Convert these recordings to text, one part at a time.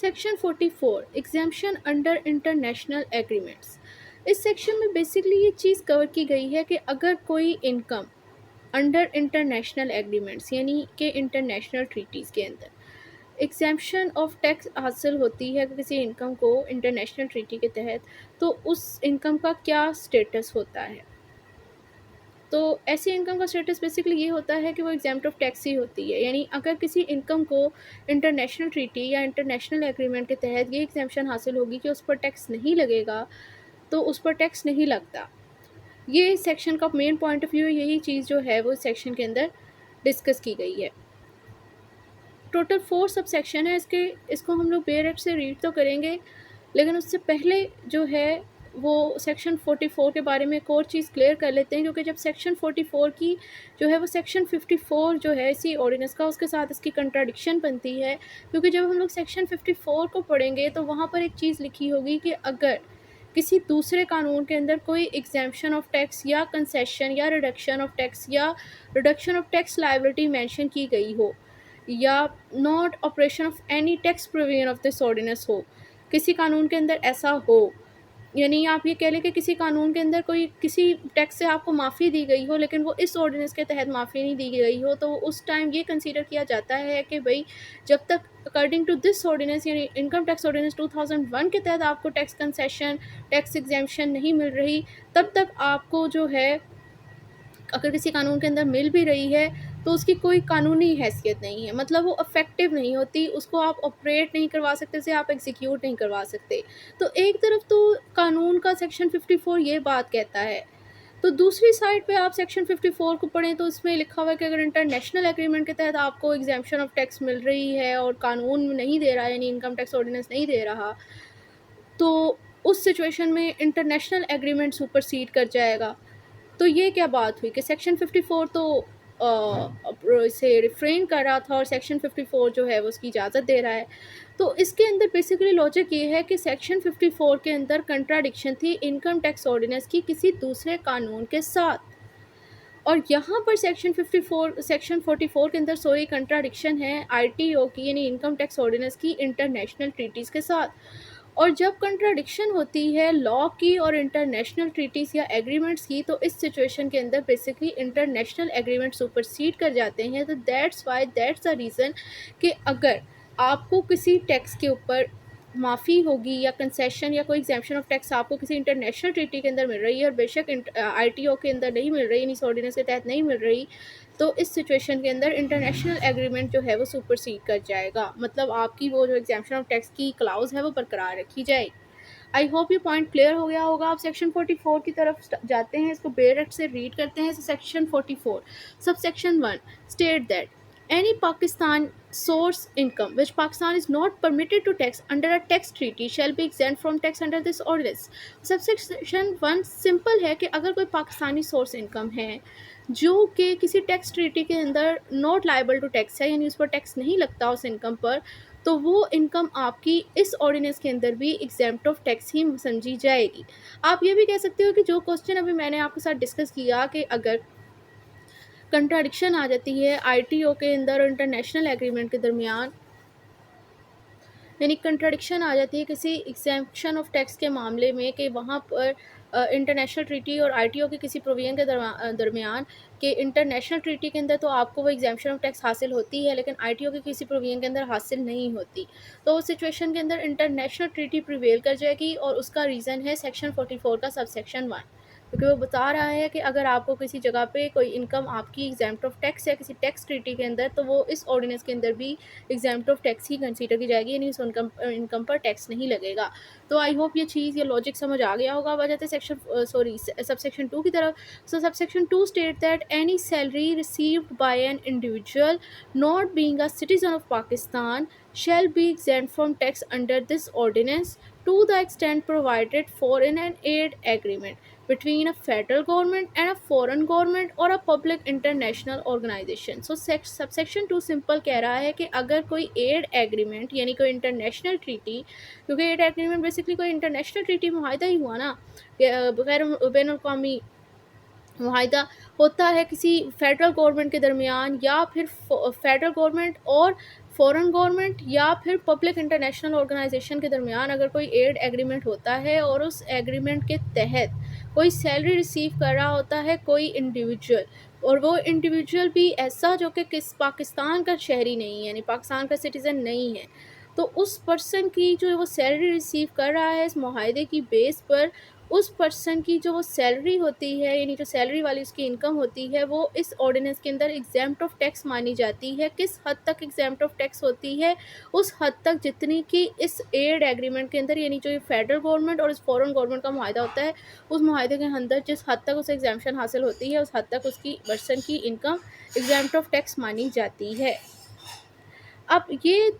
Section 44 exemption under international agreements. इस section में basically ये चीज़ कवर की गई है कि अगर कोई इनकम अंडर इंटरनेशनल एग्रीमेंट्स यानी कि इंटरनेशनल ट्रीटीज़ के अंदर एग्जाम्शन ऑफ टैक्स हासिल होती है किसी इनकम को इंटरनेशनल ट्रीटी के तहत, तो उस इनकम का क्या स्टेटस होता है। तो ऐसी इनकम का स्टेटस बेसिकली ये होता है कि वो एग्जाम्प्ट ऑफ टैक्स ही होती है, यानी अगर किसी इनकम को इंटरनेशनल ट्रीटी या इंटरनेशनल एग्रीमेंट के तहत ये एग्जाम्पशन हासिल होगी कि उस पर टैक्स नहीं लगेगा, तो उस पर टैक्स नहीं लगता। ये सेक्शन का मेन पॉइंट ऑफ व्यू, यही चीज़ जो है वो सेक्शन के अंदर डिस्कस की गई है। टोटल 4 सब सेक्शन है इसको हम लोग बेयर से रीड तो करेंगे, लेकिन उससे पहले जो है वो सेक्शन 44 के बारे में एक और चीज़ क्लियर कर लेते हैं, क्योंकि जब सेक्शन 44 की जो है वो सेक्शन 54 जो है इसी ऑर्डिनेंस का, उसके साथ इसकी कंट्राडिक्शन बनती है। क्योंकि जब हम लोग सेक्शन 54 को पढ़ेंगे तो वहाँ पर एक चीज़ लिखी होगी कि अगर किसी दूसरे कानून के अंदर कोई एग्जाम्पशन ऑफ टैक्स या कंसेशन या रिडक्शन ऑफ टैक्स या reduction of tax liability mention की गई हो, या not operation of any tax provision of this ordinance हो, किसी कानून के अंदर ऐसा हो, यानी आप ये कह लें कि किसी कानून के अंदर कोई किसी टैक्स से आपको माफ़ी दी गई हो लेकिन वो इस ऑर्डिनेंस के तहत माफ़ी नहीं दी गई हो, तो उस टाइम ये कंसीडर किया जाता है कि भाई जब तक अकॉर्डिंग टू दिस ऑर्डिनेंस यानी इनकम टैक्स ऑर्डिनेंस 2001 के तहत आपको टैक्स कंसेशन टैक्स एग्जेम्पशन नहीं मिल रही, तब तक आपको जो है अगर किसी कानून के अंदर मिल भी रही है तो उसकी कोई कानूनी हैसियत नहीं है, मतलब वो इफ़ेक्टिव नहीं होती, उसको आप ऑपरेट नहीं करवा सकते, उसे आप एग्जीक्यूट नहीं करवा सकते। तो एक तरफ तो कानून का सेक्शन 54 ये बात कहता है, तो दूसरी साइड पे आप सेक्शन 54 को पढ़ें तो इसमें लिखा हुआ है कि अगर इंटरनेशनल एग्रीमेंट के तहत आपको एग्जाम्पशन ऑफ टैक्स मिल रही है और कानून नहीं दे रहा है, यानी इनकम टैक्स ऑर्डिनेंस नहीं दे रहा, तो उस सिचुएशन में इंटरनेशनल एग्रीमेंट सुपरसीड कर जाएगा। तो ये क्या बात हुई कि सेक्शन 54 तो इसे रिफ्रेन कर रहा था और सेक्शन 54 जो है वो उसकी इजाज़त दे रहा है। तो इसके अंदर बेसिकली लॉजिक ये है कि सेक्शन 54 के अंदर कंट्राडिक्शन थी इनकम टैक्स ऑर्डिनेंस की किसी दूसरे कानून के साथ, और यहाँ पर सेक्शन 44 के अंदर सोई कंट्राडिक्शन है आईटीओ की यानी इनकम टैक्स ऑर्डिनेंस की इंटरनेशनल ट्रीटीज़ के साथ। और जब कंट्राडिक्शन होती है लॉ की और इंटरनेशनल ट्रीटीज़ या एग्रीमेंट्स की, तो इस सिचुएशन के अंदर बेसिकली इंटरनेशनल एग्रीमेंट सुपरसीड कर जाते हैं। तो दैट्स द रीज़न कि अगर आपको किसी टैक्स के ऊपर माफ़ी होगी या कंसेशन या कोई एग्जाम्पशन ऑफ टैक्स आपको किसी इंटरनेशनल ट्रीटी के अंदर मिल रही है और बेशक आईटीओ के अंदर नहीं मिल रही, इस ऑर्डिनेंस के तहत नहीं मिल रही, तो इस सिचुएशन के अंदर इंटरनेशनल एग्रीमेंट जो है वो सुपरसीड कर जाएगा, मतलब आपकी वो जो एग्जाम्पशन ऑफ टैक्स की क्लाउज है वो बरकरार रखी जाएगी। आई होप ये पॉइंट क्लियर हो गया होगा। आप सेक्शन 44 की तरफ जाते हैं, इसको बेरट से रीड करते हैं। Section 44 sub section 1 state that any Pakistan source income which Pakistan is not permitted to tax under a tax treaty shall be exempt from tax under this ordinance। Subsection 1 simple है कि अगर कोई Pakistani source income है जो कि किसी tax treaty के अंदर नॉट लाइबल टू टैक्स है, यानी उस पर टैक्स नहीं लगता उस इनकम पर, तो वो इनकम आपकी इस ऑर्डिनेंस के अंदर भी एग्जेम्प्ट ऑफ टैक्स ही समझी जाएगी। आप ये भी कह सकते हो कि जो क्वेश्चन अभी मैंने आपके साथ डिस्कस किया कि अगर कंट्राडिक्शन आ जाती है आईटीओ के अंदर और इंटरनेशनल एग्रीमेंट के दरमियान, यानी कंट्राडिक्शन आ जाती है किसी एग्जेम्पशन ऑफ टैक्स के मामले में कि वहाँ पर इंटरनेशनल ट्रीटी और आईटीओ के किसी प्रोविजन के दरमियान कि इंटरनेशनल ट्रीटी के अंदर तो आपको वो एग्जाम्पशन ऑफ टैक्स हासिल होती है लेकिन आईटीओ के किसी प्रोविजन के अंदर हासिल नहीं होती, तो उस सिचुएशन के अंदर इंटरनेशनल ट्रीटी प्रिवेल कर जाएगी, और उसका रीज़न है सेक्शन 44 का सब सेक्शन 1, क्योंकि वो बता रहा है कि अगर आपको किसी जगह पे कोई इनकम आपकी एग्जाम्प्ट ऑफ टैक्स है किसी टैक्स ट्रीटी के अंदर, तो वो इस ऑर्डिनेंस के अंदर भी exempt of tax he consider की जाएगी, यानी उस इनकम पर टैक्स नहीं लगेगा। तो आई होप ये चीज़ ये लॉजिक समझ आ गया होगा। वजह सब सेक्शन 2 की तरफ। सो सब section 2 state that any salary received by an individual not being a citizen of Pakistan shall be exempt from tax under this ordinance to the extent provided for in an aid agreement between a federal government and a foreign government or a public international organization। So subsection 2 simple कह रहा है कि अगर कोई add agreement यानी कोई international treaty, क्योंकि add agreement basically कोई इंटरनेशनल ट्रीटी मुआहदा ही हुआ ना, गैर बैन अवी मुआहदा होता है किसी फेडरल गवर्नमेंट के दरमियान या फिर फेडरल गवर्नमेंट और फॉरेन गवर्नमेंट या फिर पब्लिक इंटरनेशनल ऑर्गेनाइजेशन के दरमियान अगर कोई एड एग्रीमेंट होता है और उस एग्रीमेंट के तहत कोई सैलरी रिसीव कर रहा होता है कोई इंडिविजुअल, और वो इंडिविजुअल भी ऐसा जो कि किस पाकिस्तान का शहरी नहीं है, यानी पाकिस्तान का सिटीज़न नहीं है, तो उस पर्सन की जो वो सैलरी रिसीव कर रहा है इस मुआहदे की बेस पर, उस पर्सन की जो वो सैलरी होती है, यानी जो सैलरी वाली उसकी इनकम होती है, वो इस ऑर्डिनेंस के अंदर एग्जेम्प्ट ऑफ टैक्स मानी जाती है। किस हद तक एग्जेम्प्ट ऑफ टैक्स होती है? उस हद तक जितनी कि इस एड एग्रीमेंट के अंदर, यानी जो ये फेडरल गवर्नमेंट और इस फॉरेन गवर्नमेंट का मुआहदा होता है, उस मुआहदे के अंदर जिस हद तक उसे एग्जाम्पशन हासिल होती है, उस हद तक उसकी पर्सन की इनकम एग्जेम्प्ट ऑफ टैक्स मानी जाती है। अब ये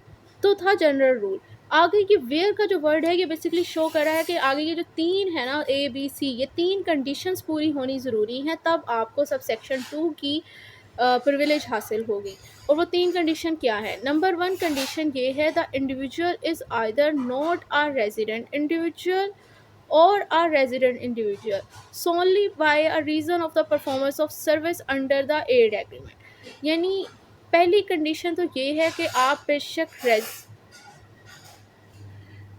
तो था जनरल रूल। आगे ये वेयर का जो वर्ड है ये बेसिकली शो कर रहा है कि आगे ये जो 3 है ना, ए, बी, सी, ये 3 कंडीशंस पूरी होनी ज़रूरी हैं, तब आपको सब सेक्शन 2 की प्रिविलेज हासिल होगी। और वो 3 कंडीशन क्या है? नंबर 1 कंडीशन ये है, the individual is either not a resident individual or a resident individual solely by a reason of the performance of service under the aid agreement। यानी पहली कंडीशन तो ये है कि आप बेशक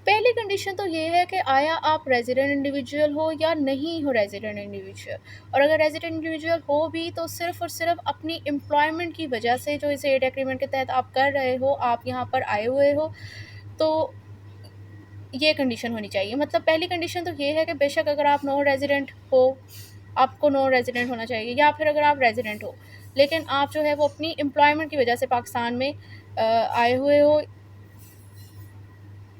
पहली कंडीशन तो ये है कि आया आप रेजिडेंट इंडिविजुअल हो या नहीं हो रेजिडेंट इंडिविजुअल, और अगर रेजिडेंट इंडिविजुअल हो भी तो सिर्फ़ और सिर्फ अपनी एम्प्लॉयमेंट की वजह से जो इस एड एग्रीमेंट के तहत आप कर रहे हो, आप यहाँ पर आए हुए हो, तो ये कंडीशन होनी चाहिए। मतलब पहली कंडीशन तो ये है कि बेशक अगर आप नॉन रेजिडेंट हो, आपको नॉन रेजिडेंट होना चाहिए, या फिर अगर आप रेजिडेंट हो लेकिन आप जो है वो अपनी एम्प्लॉयमेंट की वजह से पाकिस्तान में आए हुए हो,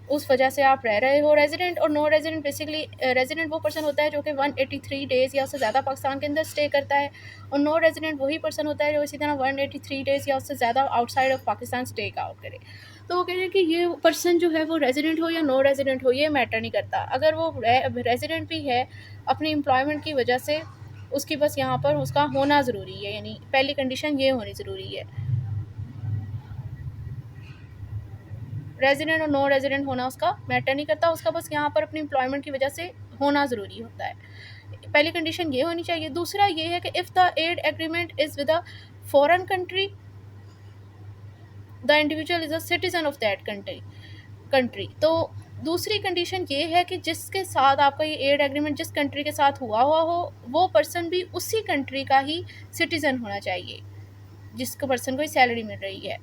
उस वजह से आप रह रहे हो। रेजिडेंट और नॉन रेजिडेंट, बेसिकली रेजिडेंट वो पर्सन होता है जो कि 183 डेज़ या उससे ज़्यादा पाकिस्तान के अंदर स्टे करता है, और नॉन रेजिडेंट वही पर्सन होता है जो इसी तरह 183 डेज़ या उससे ज़्यादा outside of Pakistan stay out करे। तो वो कह रहे हैं कि ये पर्सन जो है वो रेजिडेंट हो या नॉन रेजिडेंट हो, ये मैटर नहीं करता। अगर वो रेजिडेंट भी है अपनी एम्प्लॉयमेंट की वजह से, उसकी बस यहाँ पर उसका होना ज़रूरी है, यानी पहली कंडीशन ये होनी ज़रूरी है। रेजिडेंट और नॉन रेजिडेंट होना उसका मैटर नहीं करता, उसका बस यहाँ पर अपनी एम्प्लॉयमेंट की वजह से होना ज़रूरी होता है। पहली कंडीशन ये होनी चाहिए। दूसरा ये है कि if the aid agreement is with a foreign country, the individual is a citizen of that country. तो दूसरी कंडीशन ये है कि जिसके साथ आपका ये एड एग्रीमेंट जिस कंट्री के साथ हुआ हो, वो पर्सन भी उसी कंट्री का ही सिटीज़न होना चाहिए जिसको पर्सन को सैलरी मिल रही है।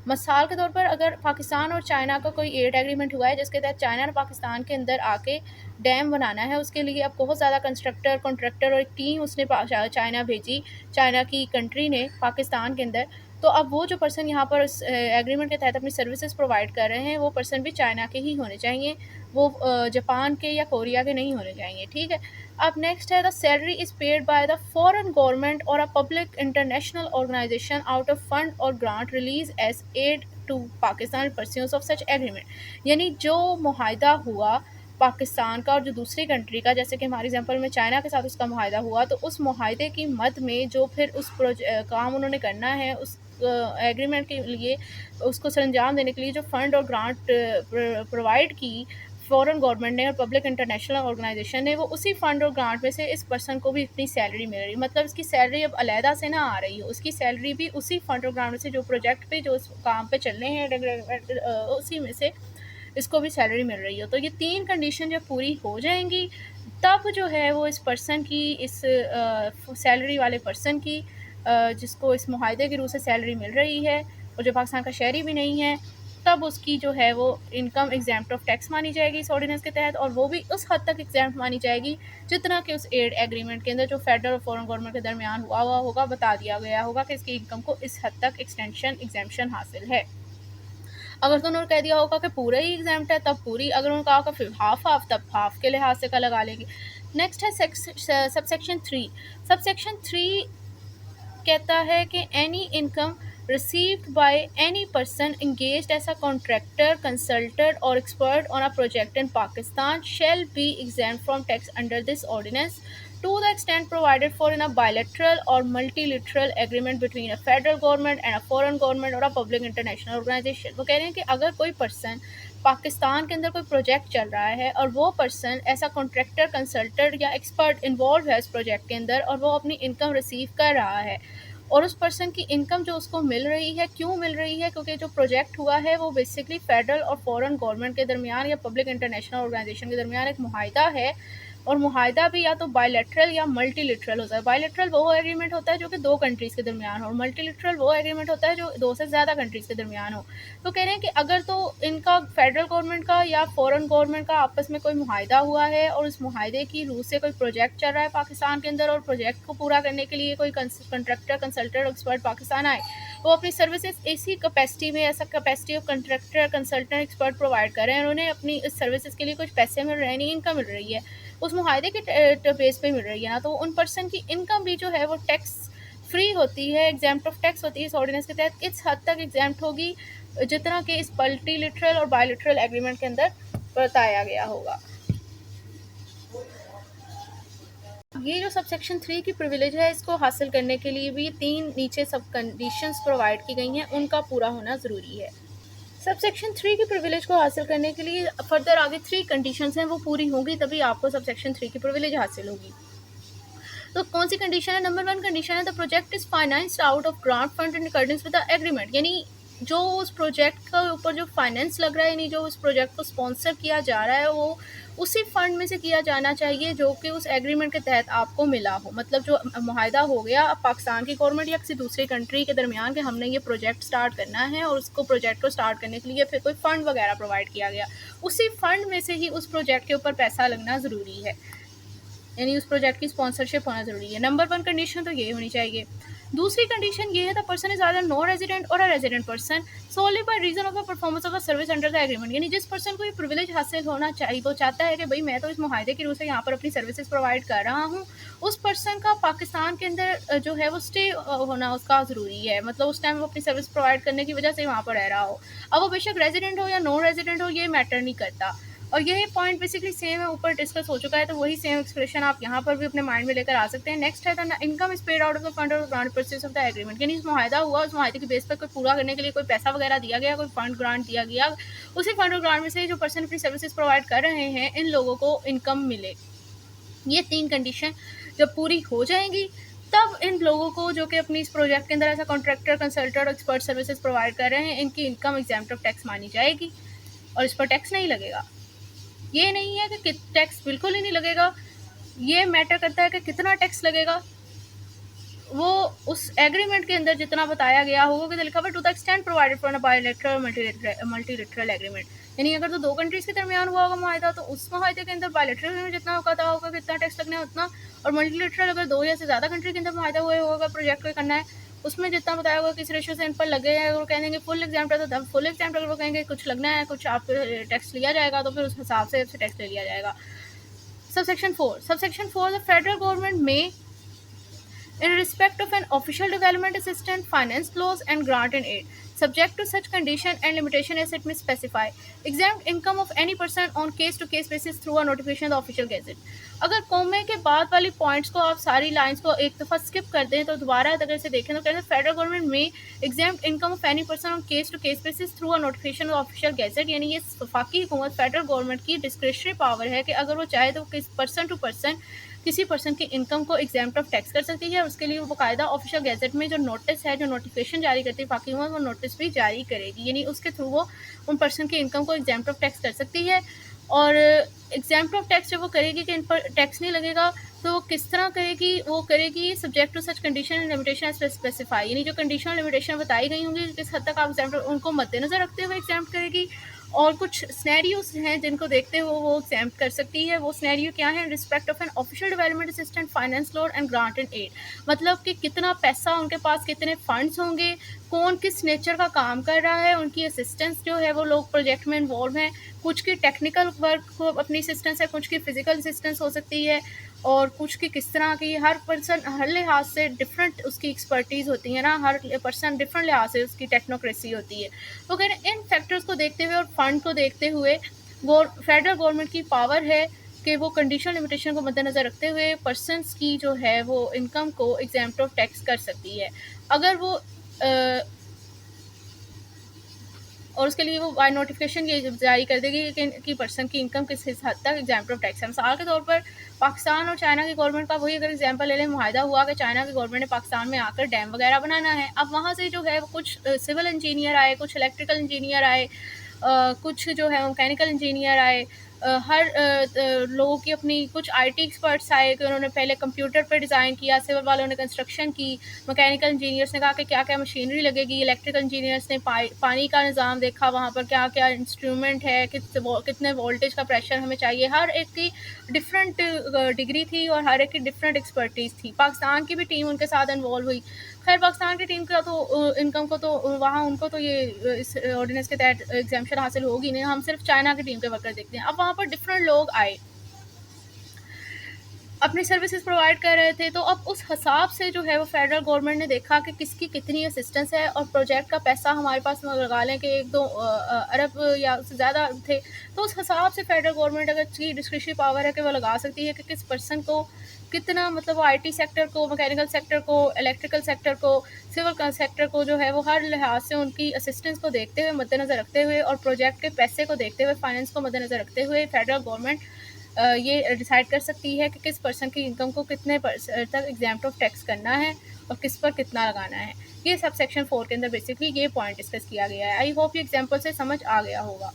मिसाल के तौर पर अगर पाकिस्तान और चाइना का कोई एड एग्रीमेंट हुआ है जिसके तहत चाइना और पाकिस्तान के अंदर आके डैम बनाना है, उसके लिए अब बहुत ज़्यादा कंस्ट्रक्टर, कॉन्ट्रैक्टर और एक टीम उसने चाइना भेजी, चाइना की कंट्री ने पाकिस्तान के अंदर। तो अब वो जो पर्सन यहाँ पर उस एग्रीमेंट के तहत अपनी सर्विसेज प्रोवाइड कर रहे हैं, वो पर्सन भी चाइना के ही होने चाहिए, वो जापान के या कोरिया के नहीं होने चाहिए, ठीक है। अब नेक्स्ट है, the salary is paid by the foreign government or a public international organisation out of fund or grant release as aid to Pakistan pursues of such agreement. यानी जो मुआहदा हुआ पाकिस्तान का और जो दूसरी कंट्री का, जैसे कि हमारे एग्जांपल में चाइना के साथ उसका मुआहदा हुआ, तो उस मुआहदे की मद में जो फिर उस काम उन्होंने करना है उस एग्रीमेंट के लिए, उसको सरंजाम देने के लिए जो फ़ंड और ग्रांट प्रोवाइड की फॉरेन गवर्नमेंट ने और पब्लिक इंटरनेशनल ऑर्गेनाइजेशन ने, वो उसी फ़ंड और ग्रांट में से इस पर्सन को भी अपनी सैलरी मिल रही है। मतलब इसकी सैलरी अब अलहदा से ना आ रही है, उसकी सैलरी भी उसी फ़ंड और ग्रांट में से, जो प्रोजेक्ट पे जो उस काम पे चल रहे हैं उसी में से इसको भी सैलरी मिल रही हो। तो ये 3 कंडीशन जब पूरी हो जाएंगी, तब जो है वो इस पर्सन की, इस सैलरी वाले पर्सन की, जिसको इस मुआहदे के रूप से सैलरी मिल रही है और जो पाकिस्तान का शहरी भी नहीं है, तब उसकी जो है वो इनकम एग्जाम्प्ट ऑफ टैक्स मानी जाएगी इस ऑर्डिनेंस के तहत, और वो भी उस हद तक एग्जाम्प्ट मानी जाएगी जितना कि उस एड एग्रीमेंट के अंदर जो फेडरल और फॉरेन गवर्नमेंट के दरमियान हुआ होगा, बता दिया गया होगा कि इसकी इनकम को इस हद तक एक्सटेंशन एग्जाम्पशन हासिल है। अगर तो उन्होंने कह दिया होगा कि पूरा ही एग्जाम्प्ट है तब पूरी, अगर उन्होंने कहा फिर हाफ तब हाफ के लिहाज से का लगा लेंगे। नेक्स्ट है सबसेक्शन 3। सबसेक्शन 3 कहता है कि any income received by any person engaged as a contractor, consultant or expert on a project in Pakistan shall be exempt from tax under this ordinance to the extent provided for in a bilateral or multilateral agreement between a federal government and a foreign government or a public international organization। वो कह रहे हैं कि अगर कोई person Pakistan के अंदर कोई प्रोजेक्ट चल रहा है और वो पर्सन ऐसा कॉन्ट्रैक्टर, कंसल्टेंट या एक्सपर्ट इन्वॉल्व है इस प्रोजेक्ट के अंदर, और वो अपनी इनकम रिसीव कर रहा है और उस पर्सन की इनकम जो उसको मिल रही है क्यों मिल रही है, क्योंकि जो प्रोजेक्ट हुआ है वो बेसिकली फेडरल और फॉरेन गवर्नमेंट के दरमियान या पब्लिक इंटरनेशनल ऑर्गेनाइजेशन के दरमियान एक मुआहिदा है। और मुआहिदा भी या तो बायलैटरल या मल्टीलिटरल होता है। बायलैटरल वो एग्रीमेंट होता है जो कि 2 कंट्रीज़ के दरमियान हो, और मल्टीलिटरल वो एग्रीमेंट होता है जो 2 से ज़्यादा कंट्रीज़ के दरमियान हो। तो कह रहे हैं कि अगर तो इनका फेडरल गवर्नमेंट का या फॉरेन गवर्नमेंट का आपस में कोई मुआहिदा हुआ है और उस मुआहिदे की रूह से कोई प्रोजेक्ट चल रहा है पाकिस्तान के अंदर, और प्रोजेक्ट को पूरा करने के लिए कोई कंट्रैक्टर, कंसल्टेंट, एक्सपर्ट पाकिस्तान आए, वो अपनी सर्विसेज इसी कैपेसिटी में, ऐसा capacity of contractor, consultant, expert provide कर रहे हैं, उन्हें अपनी इस सर्विसेज के लिए कुछ पैसे मिल रहे हैं, नहीं इनकम मिल रही है, उस मुआहिदे के बेस पे मिल रही है ना, तो उन पर्सन की इनकम भी जो है वो टैक्स फ्री होती है, एग्जाम्प्ट ऑफ टैक्स होती है इस ऑर्डिनेंस के तहत, इस हद तक एग्जाम्प्ट होगी जितना कि इस मल्टीलिटरल और बायलिटरल एग्रीमेंट के अंदर बताया गया होगा। ये जो सबसेक्शन 3 की प्रिविलेज है, इसको हासिल करने के लिए भी 3 नीचे सब कंडीशंस प्रोवाइड की गई हैं, उनका पूरा होना ज़रूरी है। सबसेक्शन 3 की प्रिविलेज को हासिल करने के लिए फर्दर आगे 3 कंडीशंस हैं, वो पूरी होंगी तभी आपको सबसेक्शन 3 की प्रिविलेज हासिल होगी। तो कौन सी कंडीशन है? नंबर 1 कंडीशन है the project is financed out of grant fund in according with the agreement, यानी जो उस प्रोजेक्ट का ऊपर जो फाइनेंस लग रहा है, यानी जो उस प्रोजेक्ट को स्पॉन्सर किया जा रहा है, वो उसी फंड में से किया जाना चाहिए जो कि उस एग्रीमेंट के तहत आपको मिला हो। मतलब जो मुआहिदा हो गया पाकिस्तान की गवर्नमेंट या किसी दूसरी कंट्री के दरमियान कि हमने ये प्रोजेक्ट स्टार्ट करना है, और उसको प्रोजेक्ट को स्टार्ट करने के लिए फिर कोई फ़ंड वगैरह प्रोवाइड किया गया, उसी फंड में से ही उस प्रोजेक्ट के ऊपर पैसा लगना ज़रूरी है, यानी उस प्रोजेक्ट की स्पॉन्सरशिप होना ज़रूरी है। नंबर 1 कंडीशन तो ये होनी चाहिए। दूसरी कंडीशन ये है the person is either no resident or a resident person solely by reason of the performance of the service under the agreement, यानी जिस पर्सन को ये प्रिविलेज हासिल होना चाहिए, वो चाहता है कि भाई मैं तो इस मुआहिदे के रूप से यहाँ पर अपनी सर्विसेज प्रोवाइड कर रहा हूँ, उस पर्सन का पाकिस्तान के अंदर जो है वो स्टे होना उसका ज़रूरी है, मतलब उस टाइम वो अपनी सर्विस प्रोवाइड करने की वजह से वहाँ पर रह रहा हो। अब वो बेशक रेजिडेंट हो या नॉन रेजिडेंट हो, ये मैटर नहीं करता। और यही पॉइंट बेसिकली सेम है, ऊपर डिस्कस हो चुका है, तो वही सेम एक्सप्रेशन आप यहाँ पर भी अपने माइंड में लेकर आ सकते हैं। नेक्स्ट है the income is paid out of the fund or grant purchase of the agreement, यानी मुआहिदा हुआ, उस मुआहिदे के बेस पर कोई पूरा करने के लिए कोई पैसा वगैरह दिया गया, कोई फंड ग्रांट दिया गया, उसी फंड और ग्रांट में से जो पर्सन अपनी सर्विसेज प्रोवाइड कर रहे हैं इन लोगों को इनकम मिले। ये 3 कंडीशन जब पूरी हो जाएंगी तब इन लोगों को जो कि अपनी इस प्रोजेक्ट के अंदर ऐसा contractor, consultant, expert services provide कर रहे हैं, इनकी इनकम एग्जाम्प्ट ऑफ टैक्स मानी जाएगी और इस पर टैक्स नहीं लगेगा। ये नहीं है कि टैक्स बिल्कुल ही नहीं लगेगा, ये मैटर करता है कि कितना टैक्स लगेगा, वो उस एग्रीमेंट के अंदर जितना बताया गया होगा कि लिखा हुआ to the extent provided for bilateral multilateral agreement, यानी अगर तो 2 कंट्रीज के दरमियान हुआ होगा मुआहिदा, तो उस मुआहिदे के अंदर बायलैटरल में जितना पता होगा कितना टैक्स लगना है उतना, और मल्टीलैटरल अगर 2 या से ज़्यादा कंट्री के अंदर मुआहिदा हुआ होगा प्रोजेक्ट को करना है, उसमें जितना बताया होगा किस रेशियो से इन पर लगे हैं, वो कहेंगे फुल एग्जाम्प्ट है तो फुल एग्जाम्प्ट, अगर वो कहेंगे कुछ लगना है, कुछ आप टैक्स लिया जाएगा, तो फिर उस हिसाब से टैक्स ले लिया जाएगा। सबसेक्शन 4 द फेडरल गवर्नमेंट में in respect of an official development assistance, finance laws and grant and aid, subject to such condition and limitation as it may specify, exempt income of any person on case-to-case basis through a notification of the official gazette। अगर कॉमे के बाद वाली points को आप सारी lines को एक दफ़ा स्किप कर दें तो दोबारा अगर इसे देखें तो कहते हैं फेडरल गवर्नमेंट में exempt income of any person on case to case basis through a notification of official gazette, यानी ये वफाकी हुकूमत फेडरल गवर्नमेंट की डिस्क्रिशनरी पावर है कि अगर वो चाहे तो किस पर्सन टू पर्सन किसी पर्सन की इनकम को एग्जाम्प्ट ऑफ टैक्स कर सकती है, उसके लिए वो बाकायदा ऑफिशियल गैजेट में जो नोटिस है, जो नोटिफिकेशन जारी करती है वफाकी हुकूमत, वो नोटिस भी जारी करेगी, यानी उसके थ्रू वो उन पर्सन की इनकम को एग्जाम्प्ट ऑफ टैक्स कर सकती है। और एग्जाम्प्ट ऑफ टैक्स जब वो करेगी कि इन पर टैक्स नहीं लगेगा, तो वो किस तरह करेगी? वो करेगी subject to such condition and limitation specify, यानी जो कंडीशन लिमिटेशन बताई गई होंगी किस हद तक आप एग्जाम्प्ट उनको मद्देनजर रखते हुए एग्जाम्प्ट करेगी, और कुछ स्नैरियोज हैं जिनको देखते हुए वो एग्जाम्प्ट कर सकती है। वो स्नैरियो क्या है? Respect of an official development assistant, finance loan and grant and aid, मतलब कि कितना पैसा उनके पास, कितने फंड्स होंगे, कौन किस नेचर का काम कर रहा है, उनकी असिस्टेंस जो है वो लोग प्रोजेक्ट में इन्वॉल्व हैं, कुछ की टेक्निकल वर्क को अपनी असिस्टेंस है, कुछ की फिजिकल असिस्टेंस हो सकती है, और कुछ की किस तरह की, हर पर्सन हर लिहाज से डिफरेंट उसकी एक्सपर्टीज़ होती है ना, हर पर्सन डिफरेंट लिहाज से उसकी टेक्नोक्रेसी होती है। तो कह रहे इन फैक्टर्स को देखते हुए और फंड को देखते हुए फेडरल गवर्नमेंट की पावर है कि वो कंडीशन लिमिटेशन को मद्देनज़र रखते हुए पर्सनस की जो है वो इनकम को एग्जाम्प्ट ऑफ टैक्स कर सकती है। अगर वो और उसके लिए वो बाय नोटिफिकेशन ये जारी कर देगी कि पर्सन की इनकम किस हद तक एग्जाम्पल ऑफ टैक्स है। मिसाल के तौर पर पाकिस्तान और चाइना की गवर्नमेंट का वही अगर एग्जाम्पल ले लें, मुआहिदा हुआ कि चाइना की गवर्नमेंट ने पाकिस्तान में आकर डैम वगैरह बनाना है। अब वहाँ से जो है वो कुछ सिविल इंजीनियर आए, कुछ इलेक्ट्रिकल इंजीनियर आए, कुछ जो है मैकेनिकल इंजीनियर आए, हर लोगों की अपनी कुछ आईटी एक्सपर्ट्स आए कि उन्होंने पहले कंप्यूटर पर डिज़ाइन किया, सिविल वालों ने कंस्ट्रक्शन की, मैकेनिकल इंजीनियर्स ने कहा कि क्या क्या मशीनरी लगेगी, इलेक्ट्रिकल इंजीनियर्स ने पानी का निज़ाम देखा, वहाँ पर क्या क्या इंस्ट्रूमेंट है, कितने वोल्टेज का प्रेशर हमें चाहिए। हर एक की डिफरेंट डिग्री थी और हर एक की डिफरेंट एक्सपर्टीज़ थी। पाकिस्तान की भी टीम उनके साथ इन्वॉल्व हुई। खैर पाकिस्तान की टीम का तो इनकम को तो वहाँ उनको तो ये इस ऑर्डिनेंस के तहत एग्जाम्पशन हासिल होगी नहीं। हम सिर्फ चाइना की टीम के वर्कर देखते हैं। अब वहाँ पर डिफरेंट लोग आए, अपनी सर्विसेज प्रोवाइड कर रहे थे, तो अब उस हिसाब से जो है वो फेडरल गवर्नमेंट ने देखा कि किसकी कितनी असिस्टेंस है, और प्रोजेक्ट का पैसा हमारे पास लगा लें कि 1-2 अरब या उससे ज़्यादा थे, तो उस हिसाब से फेडरल गवर्नमेंट अगर की डिस्क्रिशनरी पावर है कि वो लगा सकती है कि किस पर्सन को कितना, मतलब वो आईटी सेक्टर को, मैकेनिकल सेक्टर को, इलेक्ट्रिकल सेक्टर को, सिविल सेक्टर को जो है वो हर लिहाज से उनकी असिस्टेंस को देखते हुए, मद्देनज़र रखते हुए, और प्रोजेक्ट के पैसे को देखते हुए, फाइनेंस को मद्देनज़र रखते हुए फेडरल गवर्नमेंट ये डिसाइड कर सकती है कि किस पर्सन की इनकम को कितने तक एग्जाम्प्ट ऑफ टैक्स करना है और किस पर कितना लगाना है। ये सब सेक्शन 4 के अंदर बेसिकली ये पॉइंट डिस्कस किया गया है। आई होप ये एग्जाम्पल से समझ आ गया होगा।